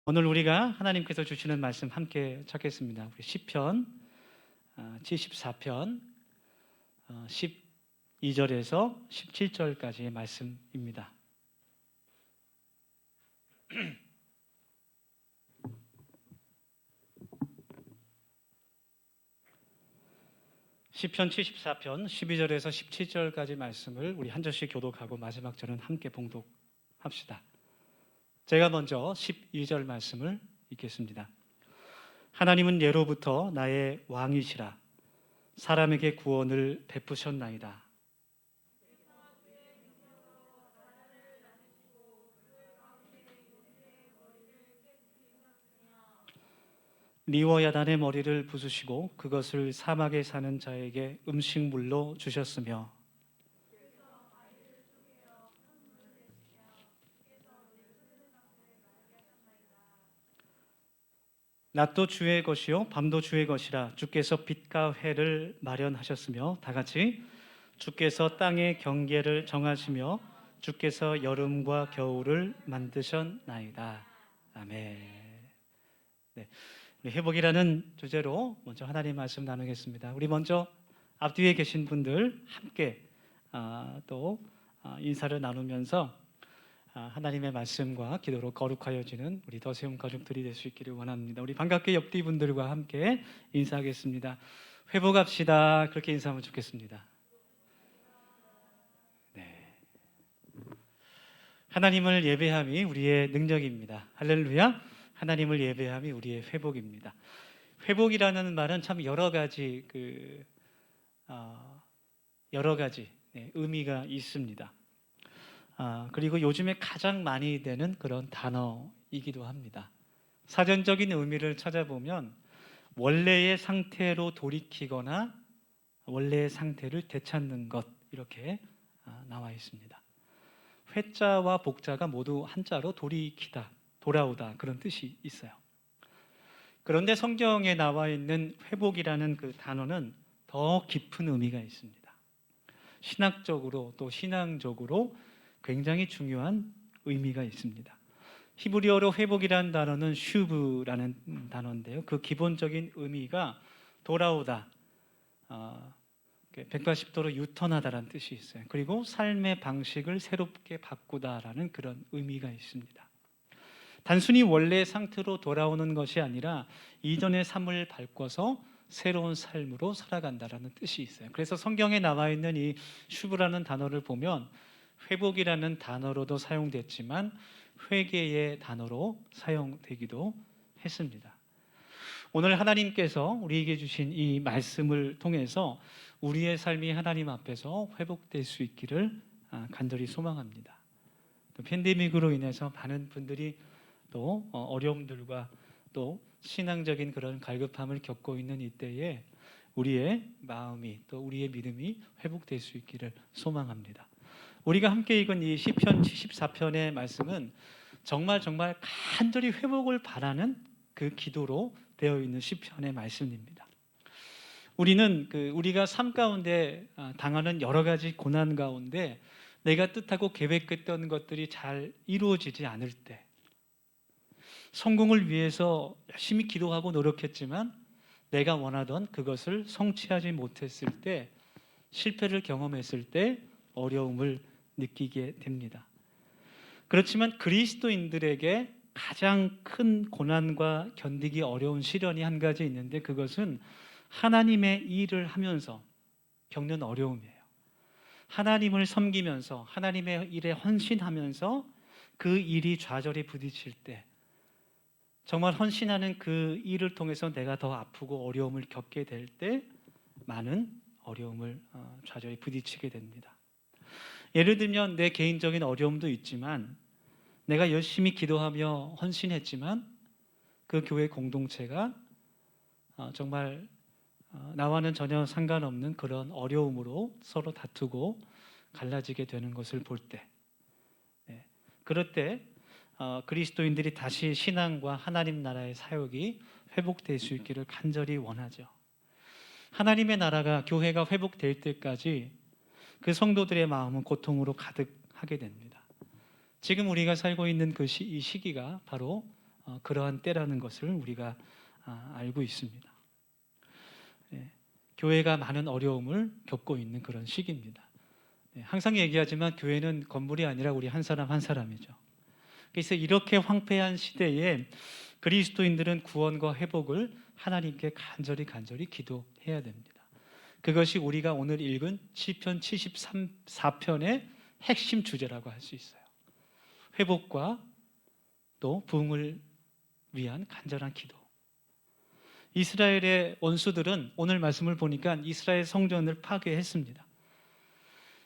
오늘 우리가 하나님께서 주시는 말씀 함께 찾겠습니다. 우리 시편 74편 12절에서 17절까지의 말씀입니다. 시편 74편 12절에서 17절까지 말씀을 우리 한 절씩 교독하고 마지막 절은 함께 봉독합시다. 제가 먼저 12절 말씀을 읽겠습니다. 하나님은 예로부터 나의 왕이시라. 사람에게 구원을 베푸셨나이다. 리워야단의 머리를 부수시고 그것을 사막에 사는 자에게 음식물로 주셨으며 낮도 주의 것이요 밤도 주의 것이라. 주께서 빛과 해를 마련하셨으며 다 같이 주께서 땅의 경계를 정하시며 주께서 여름과 겨울을 만드셨나이다. 아멘. 네, 우리 회복이라는 주제로 먼저 하나님 말씀 나누겠습니다. 우리 먼저 앞뒤에 계신 분들 함께 또 인사를 나누면서 하나님의 말씀과 기도로 거룩하여지는 우리 더세움 가족들이 될 수 있기를 원합니다. 우리 반갑게 옆뒤 분들과 함께 인사하겠습니다. 회복합시다. 그렇게 인사하면 좋겠습니다. 네. 하나님을 예배함이 우리의 능력입니다. 할렐루야. 하나님을 예배함이 우리의 회복입니다. 회복이라는 말은 참 여러 가지 의미가 있습니다. 그리고 요즘에 가장 많이 되는 그런 단어이기도 합니다. 사전적인 의미를 찾아보면 원래의 상태로 돌이키거나 원래의 상태를 되찾는 것, 이렇게 나와 있습니다. 회자와 복자가 모두 한자로 돌이키다, 돌아오다, 그런 뜻이 있어요. 그런데 성경에 나와 있는 회복이라는 그 단어는 더 깊은 의미가 있습니다. 신학적으로 또 신앙적으로 굉장히 중요한 의미가 있습니다. 히브리어로 회복이라는 단어는 슈브라는 단어인데요. 그 기본적인 의미가 돌아오다, 180도로 유턴하다라는 뜻이 있어요. 그리고 삶의 방식을 새롭게 바꾸다라는 그런 의미가 있습니다. 단순히 원래의 상태로 돌아오는 것이 아니라 이전의 삶을 바꿔서 새로운 삶으로 살아간다라는 뜻이 있어요. 그래서 성경에 나와 있는 이 슈브라는 단어를 보면 회복이라는 단어로도 사용됐지만 회개의 단어로 사용되기도 했습니다. 오늘 하나님께서 우리에게 주신 이 말씀을 통해서 우리의 삶이 하나님 앞에서 회복될 수 있기를 간절히 소망합니다. 또 팬데믹으로 인해서 많은 분들이 또 어려움들과 또 신앙적인 그런 갈급함을 겪고 있는 이때에 우리의 마음이 또 우리의 믿음이 회복될 수 있기를 소망합니다. 우리가 함께 읽은 이 시편 74편의 말씀은 정말 간절히 회복을 바라는 그 기도로 되어 있는 시편의 말씀입니다. 우리는 우리가 삶 가운데 당하는 여러 가지 고난 가운데 내가 뜻하고 계획했던 것들이 잘 이루어지지 않을 때, 성공을 위해서 열심히 기도하고 노력했지만 내가 원하던 그것을 성취하지 못했을 때, 실패를 경험했을 때 어려움을 느끼게 됩니다. 그렇지만 그리스도인들에게 가장 큰 고난과 견디기 어려운 시련이 한 가지 있는데 그것은 하나님의 일을 하면서 겪는 어려움이에요. 하나님을 섬기면서 하나님의 일에 헌신하면서 그 일이 좌절에 부딪힐 때, 정말 헌신하는 그 일을 통해서 내가 더 아프고 어려움을 겪게 될 때 많은 어려움을 좌절에 부딪히게 됩니다. 예를 들면 내 개인적인 어려움도 있지만 내가 열심히 기도하며 헌신했지만 그 교회 공동체가 정말 나와는 전혀 상관없는 그런 어려움으로 서로 다투고 갈라지게 되는 것을 볼 때, 그럴 때 그리스도인들이 다시 신앙과 하나님 나라의 사역이 회복될 수 있기를 간절히 원하죠. 하나님의 나라가, 교회가 회복될 때까지 그 성도들의 마음은 고통으로 가득하게 됩니다. 지금 우리가 살고 있는 이 시기가 바로 그러한 때라는 것을 우리가 알고 있습니다. 예, 교회가 많은 어려움을 겪고 있는 그런 시기입니다. 항상 얘기하지만 교회는 건물이 아니라 우리 한 사람 한 사람이죠. 그래서 이렇게 황폐한 시대에 그리스도인들은 구원과 회복을 하나님께 간절히 기도해야 됩니다. 그것이 우리가 오늘 읽은 시편 74편의 핵심 주제라고 할 수 있어요. 회복과 또 부흥을 위한 간절한 기도. 이스라엘의 원수들은 오늘 말씀을 보니까 이스라엘 성전을 파괴했습니다.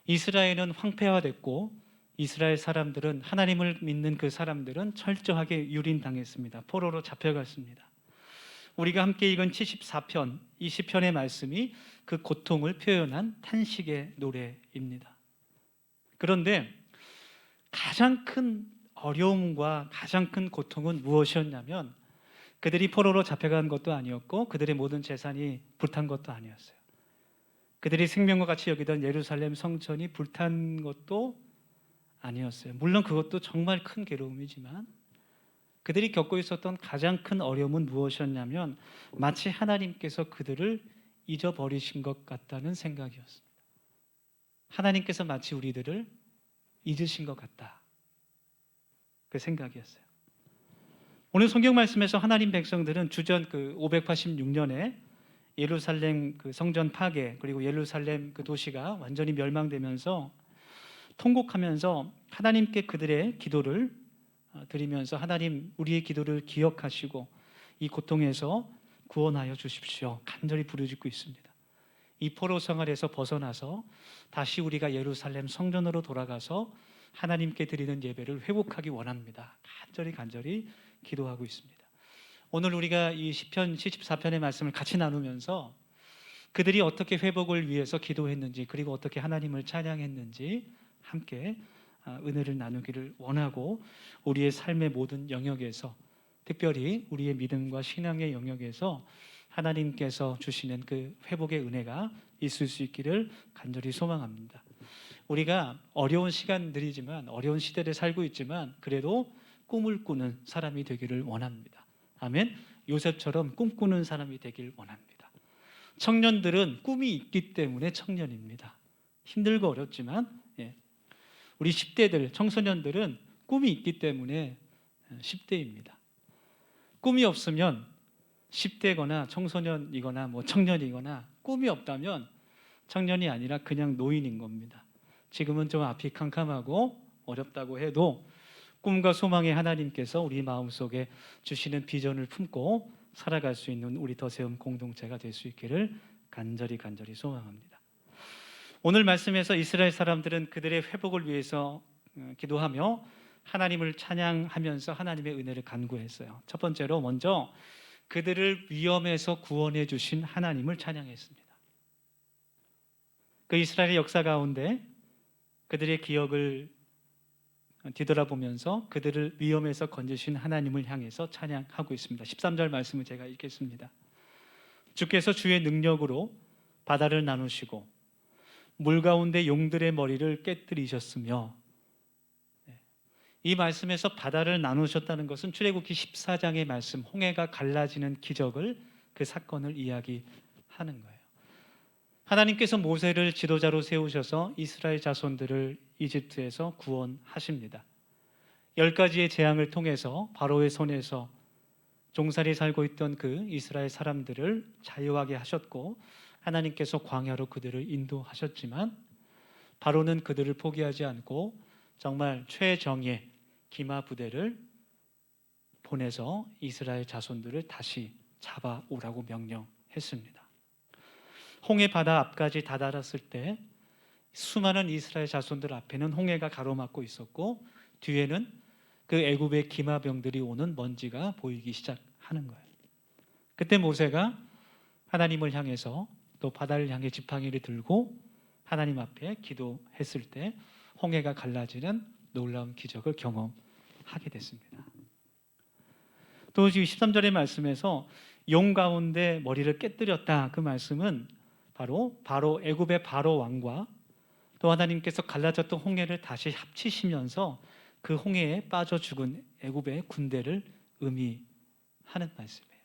이스라엘은 황폐화됐고 이스라엘 사람들은, 하나님을 믿는 그 사람들은 철저하게 유린당했습니다. 포로로 잡혀갔습니다. 우리가 함께 읽은 74편, 20편의 말씀이 그 고통을 표현한 탄식의 노래입니다. 그런데 가장 큰 어려움과 가장 큰 고통은 무엇이었냐면 그들이 포로로 잡혀간 것도 아니었고 그들의 모든 재산이 불탄 것도 아니었어요. 그들이 생명과 같이 여기던 예루살렘 성전이 불탄 것도 아니었어요. 물론 그것도 정말 큰 괴로움이지만 그들이 겪고 있었던 가장 큰 어려움은 무엇이었냐면 마치 하나님께서 그들을 잊어버리신 것 같다는 생각이었습니다. 하나님께서 마치 우리들을 잊으신 것 같다. 그 생각이었어요. 오늘 성경 말씀에서 하나님 백성들은 주전 586년에 예루살렘 그 성전 파괴, 그리고 예루살렘 그 도시가 완전히 멸망되면서 통곡하면서 하나님께 그들의 기도를 드리면서 하나님 우리의 기도를 기억하시고 이 고통에서 구원하여 주십시오. 간절히 부르짖고 있습니다. 이 포로 생활에서 벗어나서 다시 우리가 예루살렘 성전으로 돌아가서 하나님께 드리는 예배를 회복하기 원합니다. 간절히 기도하고 있습니다. 오늘 우리가 이 시편 74편의 말씀을 같이 나누면서 그들이 어떻게 회복을 위해서 기도했는지, 그리고 어떻게 하나님을 찬양했는지 함께 은혜를 나누기를 원하고, 우리의 삶의 모든 영역에서, 특별히 우리의 믿음과 신앙의 영역에서 하나님께서 주시는 그 회복의 은혜가 있을 수 있기를 간절히 소망합니다. 우리가 어려운 시간들이지만, 어려운 시대를 살고 있지만 그래도 꿈을 꾸는 사람이 되기를 원합니다. 아멘. 요셉처럼 꿈꾸는 사람이 되길 원합니다. 청년들은 꿈이 있기 때문에 청년입니다. 힘들고 어렵지만 우리 10대들, 청소년들은 꿈이 있기 때문에 10대입니다. 꿈이 없으면 10대거나 청소년이거나 청년이거나 꿈이 없다면 청년이 아니라 그냥 노인인 겁니다. 지금은 좀 앞이 캄캄하고 어렵다고 해도 꿈과 소망의 하나님께서 우리 마음속에 주시는 비전을 품고 살아갈 수 있는 우리 더세움 공동체가 될 수 있기를 간절히 소망합니다. 오늘 말씀에서 이스라엘 사람들은 그들의 회복을 위해서 기도하며 하나님을 찬양하면서 하나님의 은혜를 간구했어요. 첫 번째로 먼저 그들을 위험에서 구원해 주신 하나님을 찬양했습니다. 그 이스라엘의 역사 가운데 그들의 기억을 뒤돌아보면서 그들을 위험에서 건지신 하나님을 향해서 찬양하고 있습니다. 13절 말씀을 제가 읽겠습니다. 주께서 주의 능력으로 바다를 나누시고 물 가운데 용들의 머리를 깨뜨리셨으며, 이 말씀에서 바다를 나누셨다는 것은 출애굽기 14장의 말씀, 홍해가 갈라지는 기적을, 그 사건을 이야기하는 거예요. 하나님께서 모세를 지도자로 세우셔서 이스라엘 자손들을 이집트에서 구원하십니다. 10가지의 재앙을 통해서 바로의 손에서 종살이 살고 있던 그 이스라엘 사람들을 자유하게 하셨고, 하나님께서 광야로 그들을 인도하셨지만 바로는 그들을 포기하지 않고 정말 최정예 기마 부대를 보내서 이스라엘 자손들을 다시 잡아오라고 명령했습니다. 홍해 바다 앞까지 다다랐을 때 수많은 이스라엘 자손들 앞에는 홍해가 가로막고 있었고 뒤에는 그 애굽의 기마병들이 오는 먼지가 보이기 시작하는 거예요. 그때 모세가 하나님을 향해서 또 바다를 향해 지팡이를 들고 하나님 앞에 기도했을 때 홍해가 갈라지는 놀라운 기적을 경험하게 됐습니다. 또 지금 13절의 말씀에서 용 가운데 머리를 깨뜨렸다, 그 말씀은 바로 애굽의 바로 왕과 또 하나님께서 갈라졌던 홍해를 다시 합치시면서 그 홍해에 빠져 죽은 애굽의 군대를 의미하는 말씀이에요.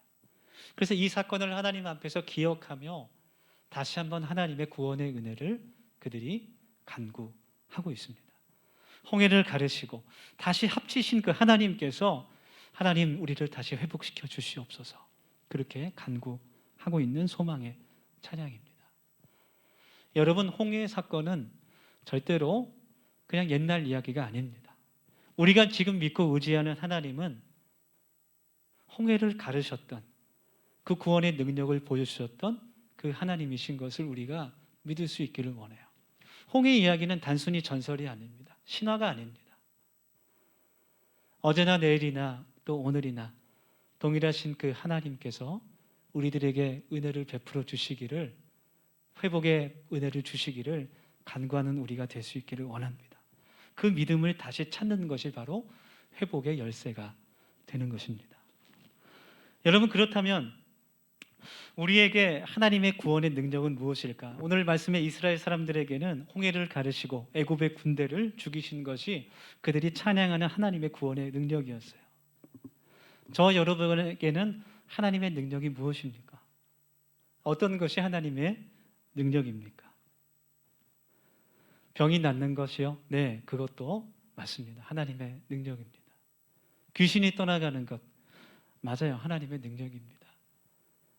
그래서 이 사건을 하나님 앞에서 기억하며 다시 한번 하나님의 구원의 은혜를 그들이 간구하고 있습니다. 홍해를 가르시고 다시 합치신 그 하나님께서 하나님 우리를 다시 회복시켜 주시옵소서, 그렇게 간구하고 있는 소망의 찬양입니다. 여러분, 홍해 사건은 절대로 그냥 옛날 이야기가 아닙니다. 우리가 지금 믿고 의지하는 하나님은 홍해를 가르셨던, 그 구원의 능력을 보여주셨던 그 하나님이신 것을 우리가 믿을 수 있기를 원해요. 홍해 이야기는 단순히 전설이 아닙니다. 신화가 아닙니다. 어제나 내일이나 또 오늘이나 동일하신 그 하나님께서 우리들에게 은혜를 베풀어 주시기를, 회복의 은혜를 주시기를 간구하는 우리가 될 수 있기를 원합니다. 그 믿음을 다시 찾는 것이 바로 회복의 열쇠가 되는 것입니다. 여러분, 그렇다면 우리에게 하나님의 구원의 능력은 무엇일까? 오늘 말씀에 이스라엘 사람들에게는 홍해를 가르시고 애굽의 군대를 죽이신 것이 그들이 찬양하는 하나님의 구원의 능력이었어요. 저 여러분에게는 하나님의 능력이 무엇입니까? 어떤 것이 하나님의 능력입니까? 병이 낫는 것이요? 네, 그것도 맞습니다. 하나님의 능력입니다. 귀신이 떠나가는 것, 맞아요. 하나님의 능력입니다.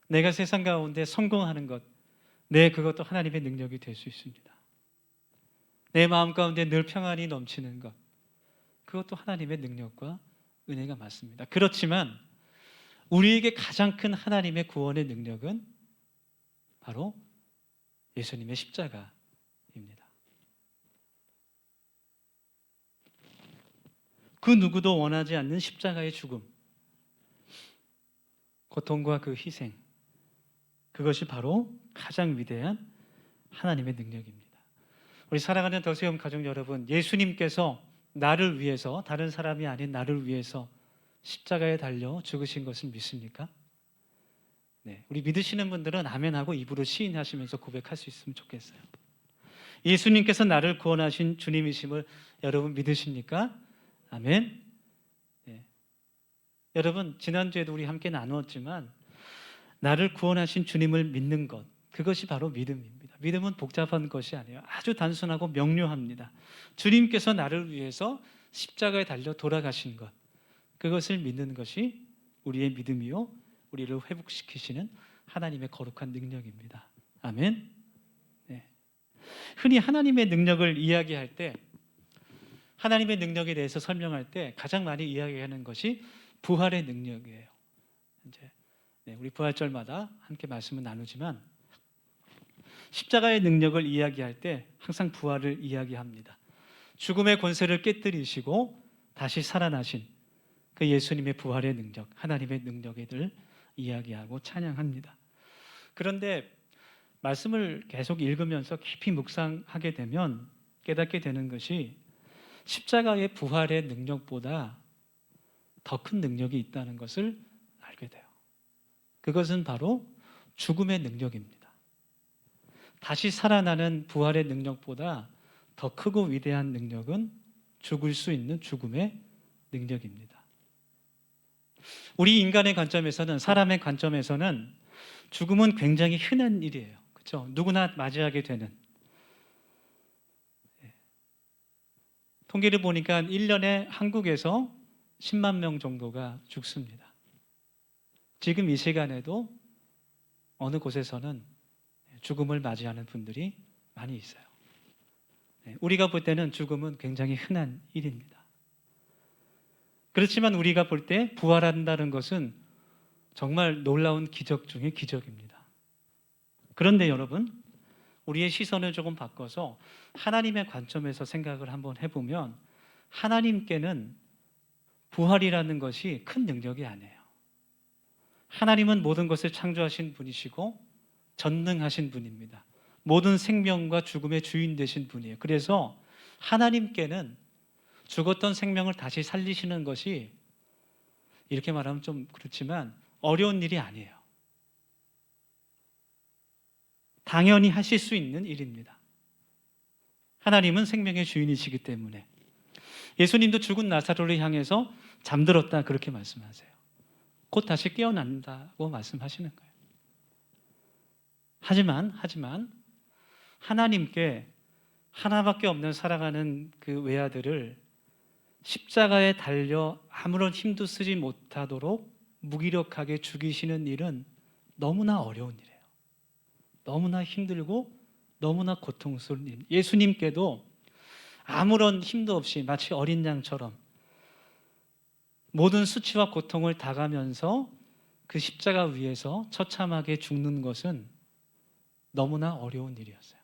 내가 세상 가운데 성공하는 것, 네, 그것도 하나님의 능력이 될 수 있습니다. 내 마음 가운데 늘 평안이 넘치는 것, 그것도 하나님의 능력과 은혜가 맞습니다. 그렇지만 우리에게 가장 큰 하나님의 구원의 능력은 바로 예수님의 십자가입니다. 그 누구도 원하지 않는 십자가의 죽음, 고통과 그 희생, 그것이 바로 가장 위대한 하나님의 능력입니다. 우리 사랑하는 더세움 가족 여러분, 예수님께서 나를 위해서, 다른 사람이 아닌 나를 위해서 십자가에 달려 죽으신 것을 믿습니까? 네, 우리 믿으시는 분들은 아멘하고 입으로 시인하시면서 고백할 수 있으면 좋겠어요. 예수님께서 나를 구원하신 주님이심을 여러분 믿으십니까? 아멘. 네. 여러분, 지난주에도 우리 함께 나누었지만 나를 구원하신 주님을 믿는 것, 그것이 바로 믿음입니다. 믿음은 복잡한 것이 아니에요. 아주 단순하고 명료합니다. 주님께서 나를 위해서 십자가에 달려 돌아가신 것, 그것을 믿는 것이 우리의 믿음이요, 우리를 회복시키시는 하나님의 거룩한 능력입니다. 아멘. 네. 흔히 하나님의 능력을 이야기할 때, 하나님의 능력에 대해서 설명할 때 가장 많이 이야기하는 것이 부활의 능력이에요. 이제 우리 부활절마다 함께 말씀을 나누지만 십자가의 능력을 이야기할 때 항상 부활을 이야기합니다. 죽음의 권세를 깨뜨리시고 다시 살아나신 그 예수님의 부활의 능력, 하나님의 능력에 늘 이야기하고 찬양합니다. 그런데 말씀을 계속 읽으면서 깊이 묵상하게 되면 깨닫게 되는 것이 십자가의 부활의 능력보다 더 큰 능력이 있다는 것을 알게 돼요. 그것은 바로 죽음의 능력입니다. 다시 살아나는 부활의 능력보다 더 크고 위대한 능력은 죽을 수 있는 죽음의 능력입니다. 우리 인간의 관점에서는, 사람의 관점에서는 죽음은 굉장히 흔한 일이에요. 그렇죠? 누구나 맞이하게 되는. 통계를 보니까 1년에 한국에서 10만 명 정도가 죽습니다. 지금 이 시간에도 어느 곳에서는 죽음을 맞이하는 분들이 많이 있어요. 우리가 볼 때는 죽음은 굉장히 흔한 일입니다. 그렇지만 우리가 볼 때 부활한다는 것은 정말 놀라운 기적 중의 기적입니다. 그런데 여러분, 우리의 시선을 조금 바꿔서 하나님의 관점에서 생각을 한번 해보면 하나님께는 부활이라는 것이 큰 능력이 아니에요. 하나님은 모든 것을 창조하신 분이시고 전능하신 분입니다. 모든 생명과 죽음의 주인 되신 분이에요. 그래서 하나님께는 죽었던 생명을 다시 살리시는 것이, 이렇게 말하면 좀 그렇지만 어려운 일이 아니에요. 당연히 하실 수 있는 일입니다. 하나님은 생명의 주인이시기 때문에. 예수님도 죽은 나사로를 향해서 잠들었다, 그렇게 말씀하세요. 곧 다시 깨어난다고 말씀하시는 거예요. 하지만 하나님께 하나밖에 없는 살아가는 그 외아들을 십자가에 달려 아무런 힘도 쓰지 못하도록 무기력하게 죽이시는 일은 너무나 어려운 일이에요. 너무나 힘들고 너무나 고통스러운 일. 예수님께도 아무런 힘도 없이 마치 어린 양처럼 모든 수치와 고통을 당하면서 그 십자가 위에서 처참하게 죽는 것은 너무나 어려운 일이었어요.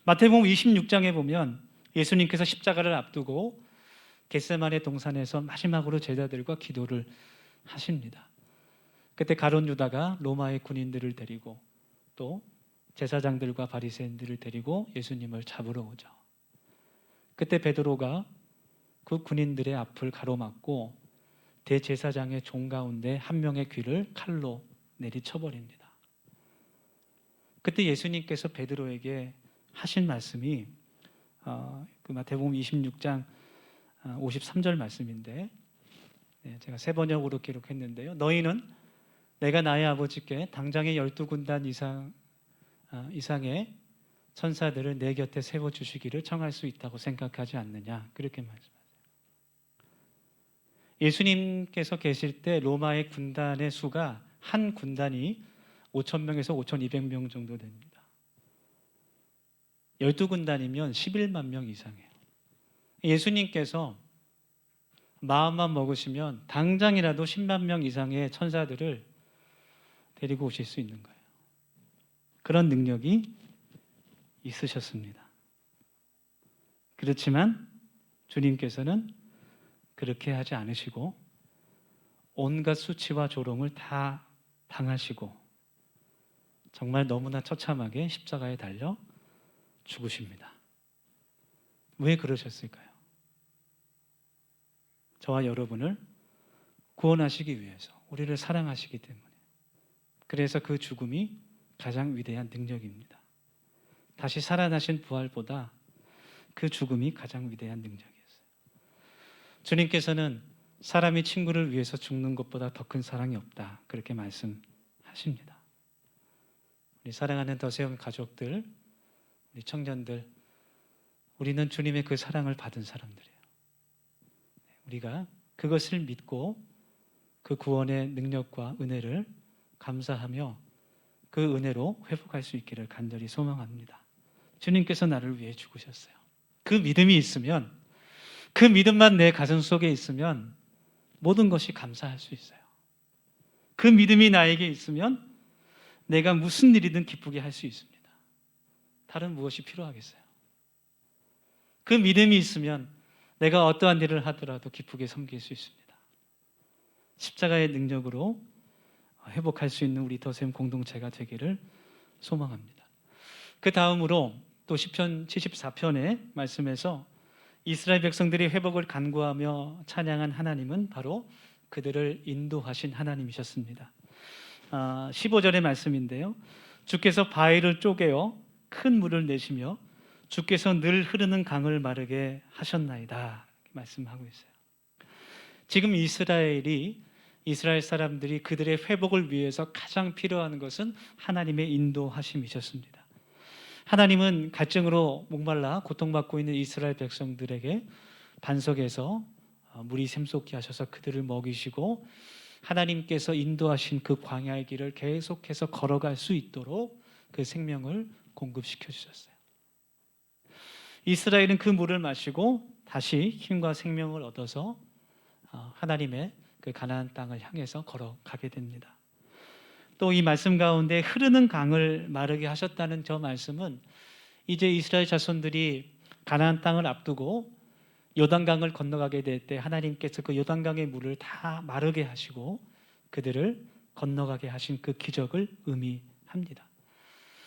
마태복음 26장에 보면 예수님께서 십자가를 앞두고 겟세마네 동산에서 마지막으로 제자들과 기도를 하십니다. 그때 가룟 유다가 로마의 군인들을 데리고 또 제사장들과 바리새인들을 데리고 예수님을 잡으러 오죠. 그때 베드로가 그 군인들의 앞을 가로막고 대제사장의 종 가운데 한 명의 귀를 칼로 내리쳐버립니다. 그때 예수님께서 베드로에게 하신 말씀이 그 마태복음 26장 53절 말씀인데, 제가 세 번역으로 기록했는데요. 너희는 내가 나의 아버지께 당장의 12군단 이상의 천사들을 내 곁에 세워주시기를 청할 수 있다고 생각하지 않느냐, 그렇게 말씀하세요. 예수님께서 계실 때 로마의 군단의 수가 한 군단이 5,000명에서 5,200명 정도 됩니다. 12군단이면 11만 명 이상이에요. 예수님께서 마음만 먹으시면 당장이라도 10만 명 이상의 천사들을 데리고 오실 수 있는 거예요. 그런 능력이 있으셨습니다. 그렇지만 주님께서는 그렇게 하지 않으시고 온갖 수치와 조롱을 다 당하시고 정말 너무나 처참하게 십자가에 달려 죽으십니다. 왜 그러셨을까요? 저와 여러분을 구원하시기 위해서, 우리를 사랑하시기 때문에. 그래서 그 죽음이 가장 위대한 능력입니다. 다시 살아나신 부활보다 그 죽음이 가장 위대한 능력이었어요. 주님께서는 사람이 친구를 위해서 죽는 것보다 더 큰 사랑이 없다, 그렇게 말씀하십니다. 우리 사랑하는 더세움 가족들, 우리 청년들, 우리는 주님의 그 사랑을 받은 사람들이에요. 우리가 그것을 믿고 그 구원의 능력과 은혜를 감사하며 그 은혜로 회복할 수 있기를 간절히 소망합니다. 주님께서 나를 위해 죽으셨어요. 그 믿음이 있으면, 그 믿음만 내 가슴 속에 있으면 모든 것이 감사할 수 있어요. 그 믿음이 나에게 있으면 내가 무슨 일이든 기쁘게 할 수 있습니다. 다른 무엇이 필요하겠어요? 그 믿음이 있으면 내가 어떠한 일을 하더라도 기쁘게 섬길 수 있습니다. 십자가의 능력으로 회복할 수 있는 우리 더셈 공동체가 되기를 소망합니다. 그 다음으로 또 시편 74편의 말씀에서 이스라엘 백성들이 회복을 간구하며 찬양한 하나님은 바로 그들을 인도하신 하나님이셨습니다. 15절의 말씀인데요. 주께서 바위를 쪼개어 큰 물을 내시며 주께서 늘 흐르는 강을 마르게 하셨나이다, 이렇게 말씀하고 있어요. 지금 이스라엘 사람들이 그들의 회복을 위해서 가장 필요한 것은 하나님의 인도하심이셨습니다. 하나님은 갈증으로 목말라 고통받고 있는 이스라엘 백성들에게 반석에서 물이 샘솟게 하셔서 그들을 먹이시고, 하나님께서 인도하신 그 광야의 길을 계속해서 걸어갈 수 있도록 그 생명을 공급시켜 주셨어요. 이스라엘은 그 물을 마시고 다시 힘과 생명을 얻어서 하나님의 그 가나안 땅을 향해서 걸어가게 됩니다. 또 이 말씀 가운데 흐르는 강을 마르게 하셨다는 저 말씀은 이제 이스라엘 자손들이 가나안 땅을 앞두고 요단강을 건너가게 될 때 하나님께서 그 요단강의 물을 다 마르게 하시고 그들을 건너가게 하신 그 기적을 의미합니다.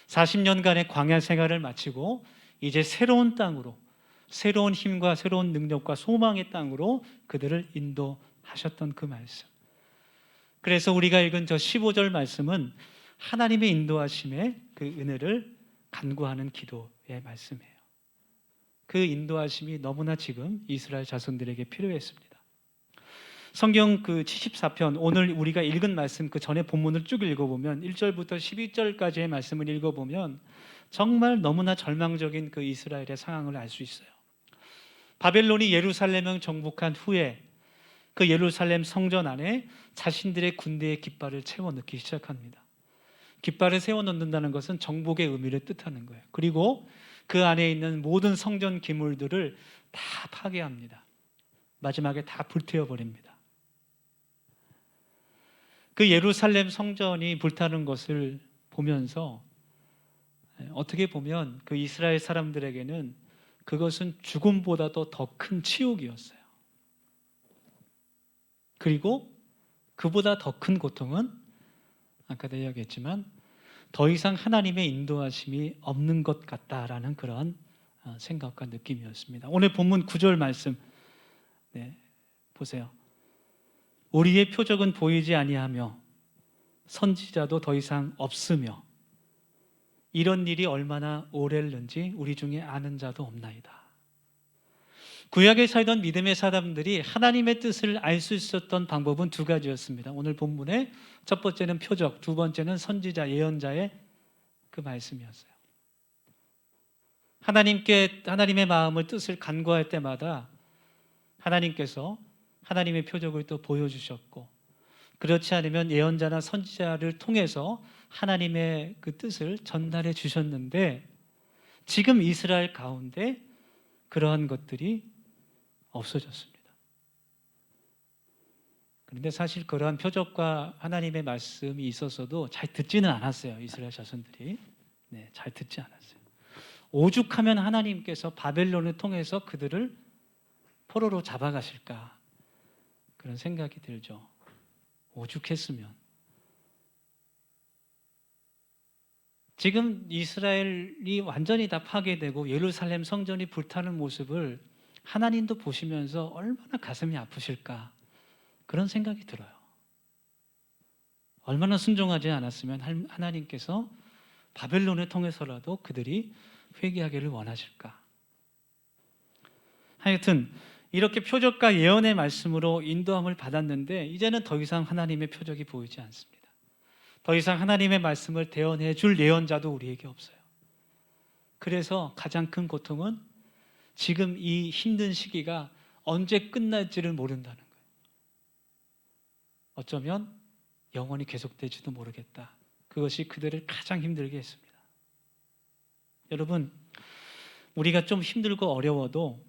40년간의 광야 생활을 마치고 이제 새로운 땅으로, 새로운 힘과 새로운 능력과 소망의 땅으로 그들을 인도하셨던 그 말씀. 그래서 우리가 읽은 저 15절 말씀은 하나님의 인도하심의 그 은혜를 간구하는 기도의 말씀이에요. 그 인도하심이 너무나 지금 이스라엘 자손들에게 필요했습니다. 성경 그 74편 오늘 우리가 읽은 말씀 그 전에 본문을 쭉 읽어보면 1절부터 12절까지의 말씀을 읽어보면 정말 너무나 절망적인 그 이스라엘의 상황을 알 수 있어요. 바벨론이 예루살렘을 정복한 후에 그 예루살렘 성전 안에 자신들의 군대의 깃발을 채워 넣기 시작합니다. 깃발을 세워 넣는다는 것은 정복의 의미를 뜻하는 거예요. 그리고 그 안에 있는 모든 성전 기물들을 다 파괴합니다. 마지막에 다 불태워 버립니다. 그 예루살렘 성전이 불타는 것을 보면서 어떻게 보면 그 이스라엘 사람들에게는 그것은 죽음보다도 더 큰 치욕이었어요. 그리고 그보다 더 큰 고통은 아까도 이야기했지만 더 이상 하나님의 인도하심이 없는 것 같다라는 그런 생각과 느낌이었습니다. 오늘 본문 9절 말씀 보세요. 우리의 표적은 보이지 아니하며 선지자도 더 이상 없으며 이런 일이 얼마나 오래는지 우리 중에 아는 자도 없나이다. 구약에 살던 믿음의 사람들이 하나님의 뜻을 알 수 있었던 방법은 두 가지였습니다. 오늘 본문의 첫 번째는 표적, 두 번째는 선지자, 예언자의 그 말씀이었어요. 하나님의 마음을 뜻을 간구할 때마다 하나님께서 하나님의 표적을 또 보여주셨고, 그렇지 않으면 예언자나 선지자를 통해서 하나님의 그 뜻을 전달해 주셨는데 지금 이스라엘 가운데 그러한 것들이 없어졌습니다. 그런데 사실 그러한 표적과 하나님의 말씀이 있었어도 잘 듣지는 않았어요. 이스라엘 자손들이 잘 듣지 않았어요. 오죽하면 하나님께서 바벨론을 통해서 그들을 포로로 잡아가실까 그런 생각이 들죠. 오죽했으면. 지금 이스라엘이 완전히 다 파괴되고 예루살렘 성전이 불타는 모습을 하나님도 보시면서 얼마나 가슴이 아프실까 그런 생각이 들어요. 얼마나 순종하지 않았으면 하나님께서 바벨론을 통해서라도 그들이 회개하기를 원하실까. 하여튼 이렇게 표적과 예언의 말씀으로 인도함을 받았는데 이제는 더 이상 하나님의 표적이 보이지 않습니다. 더 이상 하나님의 말씀을 대언해 줄 예언자도 우리에게 없어요. 그래서 가장 큰 고통은 지금 이 힘든 시기가 언제 끝날지를 모른다는 거예요. 어쩌면 영원히 계속될지도 모르겠다. 그것이 그들을 가장 힘들게 했습니다. 여러분, 우리가 좀 힘들고 어려워도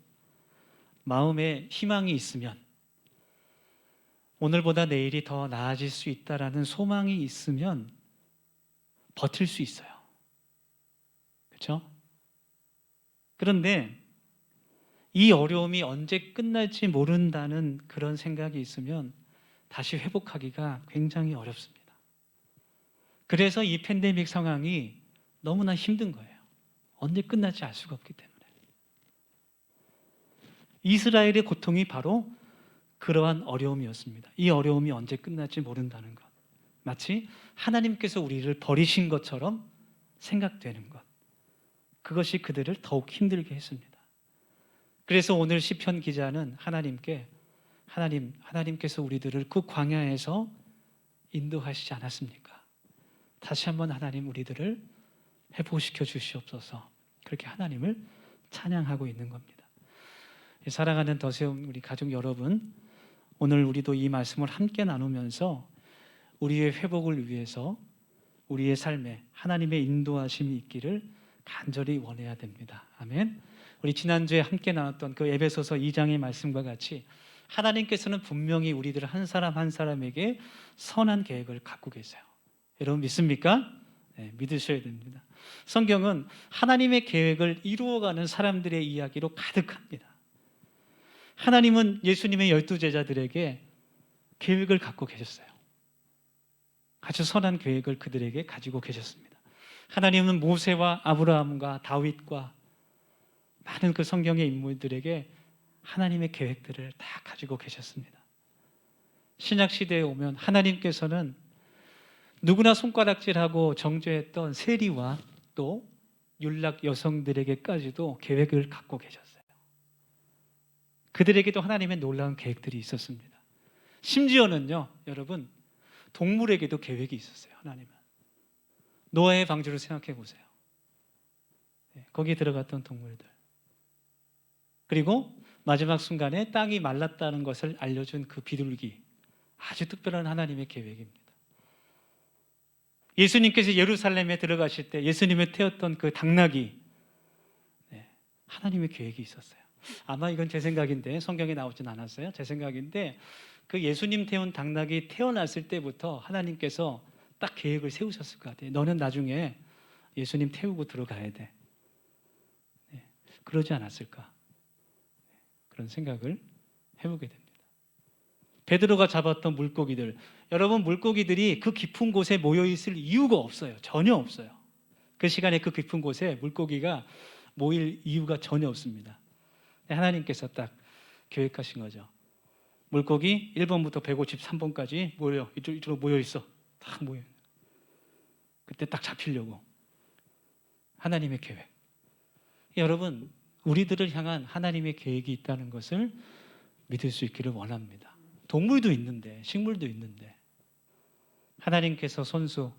마음에 희망이 있으면 오늘보다 내일이 더 나아질 수 있다라는 소망이 있으면 버틸 수 있어요. 그렇죠? 그런데 이 어려움이 언제 끝날지 모른다는 그런 생각이 있으면 다시 회복하기가 굉장히 어렵습니다. 그래서 이 팬데믹 상황이 너무나 힘든 거예요. 언제 끝날지 알 수가 없기 때문에. 이스라엘의 고통이 바로 그러한 어려움이었습니다. 이 어려움이 언제 끝날지 모른다는 것. 마치 하나님께서 우리를 버리신 것처럼 생각되는 것. 그것이 그들을 더욱 힘들게 했습니다. 그래서 오늘 시편 기자는 하나님께서 우리들을 그 광야에서 인도하시지 않았습니까? 다시 한번 하나님 우리들을 회복시켜 주시옵소서. 그렇게 하나님을 찬양하고 있는 겁니다. 사랑하는 더세움 우리 가족 여러분, 오늘 우리도 이 말씀을 함께 나누면서 우리의 회복을 위해서 우리의 삶에 하나님의 인도하심이 있기를 간절히 원해야 됩니다. 아멘. 우리 지난주에 함께 나눴던 그 에베소서 2장의 말씀과 같이 하나님께서는 분명히 우리들 한 사람 한 사람에게 선한 계획을 갖고 계세요. 여러분 믿습니까? 네, 믿으셔야 됩니다. 성경은 하나님의 계획을 이루어가는 사람들의 이야기로 가득합니다. 하나님은 예수님의 12제자들에게 계획을 갖고 계셨어요. 아주 선한 계획을 그들에게 가지고 계셨습니다. 하나님은 모세와 아브라함과 다윗과 많은 그 성경의 인물들에게 하나님의 계획들을 다 가지고 계셨습니다. 신약 시대에 오면 하나님께서는 누구나 손가락질하고 정죄했던 세리와 또 율락 여성들에게까지도 계획을 갖고 계셨어요. 그들에게도 하나님의 놀라운 계획들이 있었습니다. 심지어는요, 여러분, 동물에게도 계획이 있었어요. 하나님은. 노아의 방주를 생각해 보세요. 거기에 들어갔던 동물들. 그리고 마지막 순간에 땅이 말랐다는 것을 알려준 그 비둘기. 아주 특별한 하나님의 계획입니다. 예수님께서 예루살렘에 들어가실 때 예수님을 태웠던 그 당나귀, 하나님의 계획이 있었어요. 아마 이건 제 생각인데, 성경에 나오진 않았어요. 제 생각인데, 그 예수님 태운 당나귀 태어났을 때부터 하나님께서 딱 계획을 세우셨을 것 같아요. 너는 나중에 예수님 태우고 들어가야 돼. 그러지 않았을까? 그런 생각을 해보게 됩니다. 베드로가 잡았던 물고기들, 여러분, 물고기들이 그 깊은 곳에 모여 있을 이유가 없어요. 전혀 없어요. 그 시간에 그 깊은 곳에 물고기가 모일 이유가 전혀 없습니다. 하나님께서 딱 계획하신 거죠. 물고기 1번부터 153번까지 모여, 이쪽으로 모여 있어. 딱 모여. 그때 딱 잡히려고. 하나님의 계획. 여러분, 우리들을 향한 하나님의 계획이 있다는 것을 믿을 수 있기를 원합니다. 동물도 있는데, 식물도 있는데, 하나님께서 손수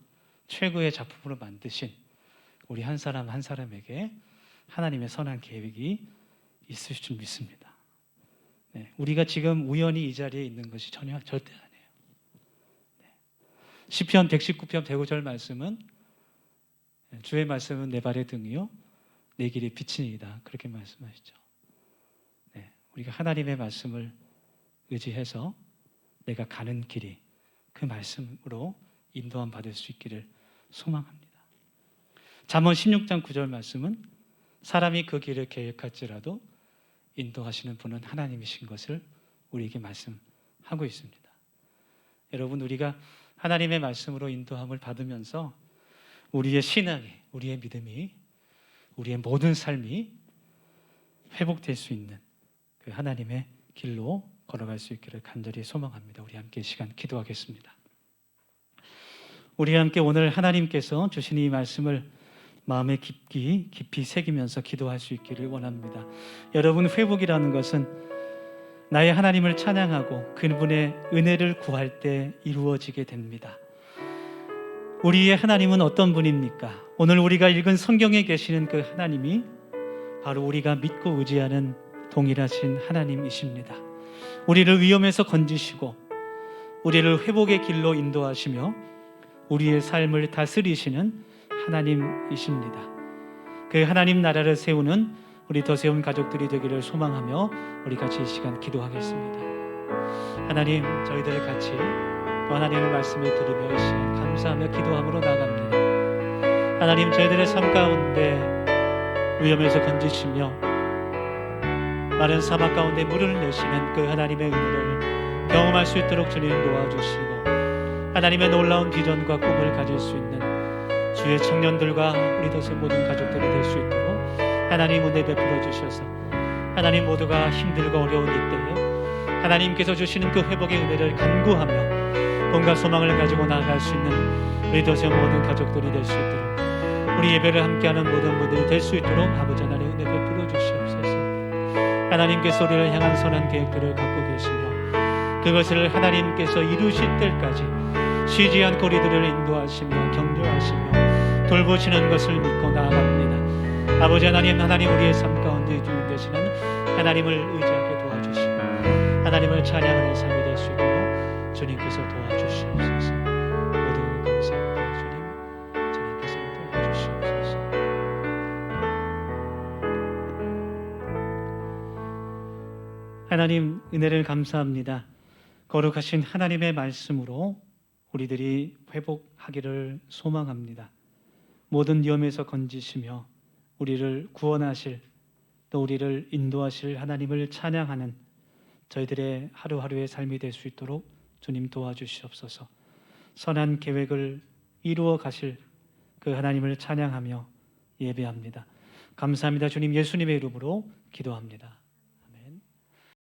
최고의 작품으로 만드신 우리 한 사람 한 사람에게 하나님의 선한 계획이 있을 줄 믿습니다. 우리가 지금 우연히 이 자리에 있는 것이 절대 아니에요. 시편 119편 105절 말씀은, 주의 말씀은 내 발의 등이요 내 길의 빛이니이다, 그렇게 말씀하시죠. 우리가 하나님의 말씀을 의지해서 내가 가는 길이 그 말씀으로 인도함 받을 수 있기를 소망합니다. 잠언 16장 9절 말씀은, 사람이 그 길을 계획할지라도 인도하시는 분은 하나님이신 것을 우리에게 말씀하고 있습니다. 여러분, 우리가 하나님의 말씀으로 인도함을 받으면서 우리의 신앙이, 우리의 믿음이, 우리의 모든 삶이 회복될 수 있는 그 하나님의 길로 걸어갈 수 있기를 간절히 소망합니다. 우리 함께 시간 기도하겠습니다. 우리 함께 오늘 하나님께서 주신 이 말씀을 마음에 깊이 새기면서 기도할 수 있기를 원합니다. 여러분, 회복이라는 것은 나의 하나님을 찬양하고 그분의 은혜를 구할 때 이루어지게 됩니다. 우리의 하나님은 어떤 분입니까? 오늘 우리가 읽은 성경에 계시는 그 하나님이 바로 우리가 믿고 의지하는 동일하신 하나님이십니다. 우리를 위험에서 건지시고 우리를 회복의 길로 인도하시며 우리의 삶을 다스리시는 하나님이십니다. 그 하나님 나라를 세우는 우리 더세움 가족들이 되기를 소망하며 우리 같이 이 시간 기도하겠습니다. 하나님, 저희들 같이 또 하나님의 말씀을 들으며 이 시간 감사하며 기도함으로 나갑니다. 하나님, 저희들의 삶 가운데 위험에서 건지시며 마른 사막 가운데 물을 내시는 그 하나님의 은혜를 경험할 수 있도록 주님 도와주시고, 하나님의 놀라운 비전과 꿈을 가질 수 있는 주의 청년들과 우리 더세움 모든 가족들이 될 수 있도록 하나님 은혜 베풀어 주셔서 하나님 모두가 힘들고 어려운 이때에 하나님께서 주시는 그 회복의 은혜를 간구하며 꿈과 소망을 가지고 나아갈 수 있는 우리 더세움 모든 가족들이 될 수 있도록, 우리 예배를 함께하는 모든 분들이 될 수 있도록 아버지 하나님 은혜 베풀어 주시옵소서. 하나님께서 우리를 향한 선한 계획들을 갖고 계시며 그것을 하나님께서 이루실 때까지 쉬지 않고 우리들을 인도하시며 격려하시며 돌보시는 것을 믿고 나아갑니다. 아버지 하나님, 하나님 우리의 삶 가운데 주인 되시는 하나님을 의지하게 도와주시고 하나님을 찬양하는 삶이 될 수 있도록 주님께서 도와주시옵소서. 모두 감사합니다. 주님께서 도와주시옵소서. 하나님, 은혜를 감사합니다. 거룩하신 하나님의 말씀으로 우리들이 회복하기를 소망합니다. 모든 위험에서 건지시며 우리를 구원하실, 또 우리를 인도하실 하나님을 찬양하는 저희들의 하루하루의 삶이 될 수 있도록 주님 도와주시옵소서. 선한 계획을 이루어 가실 그 하나님을 찬양하며 예배합니다. 감사합니다. 주님, 예수님의 이름으로 기도합니다.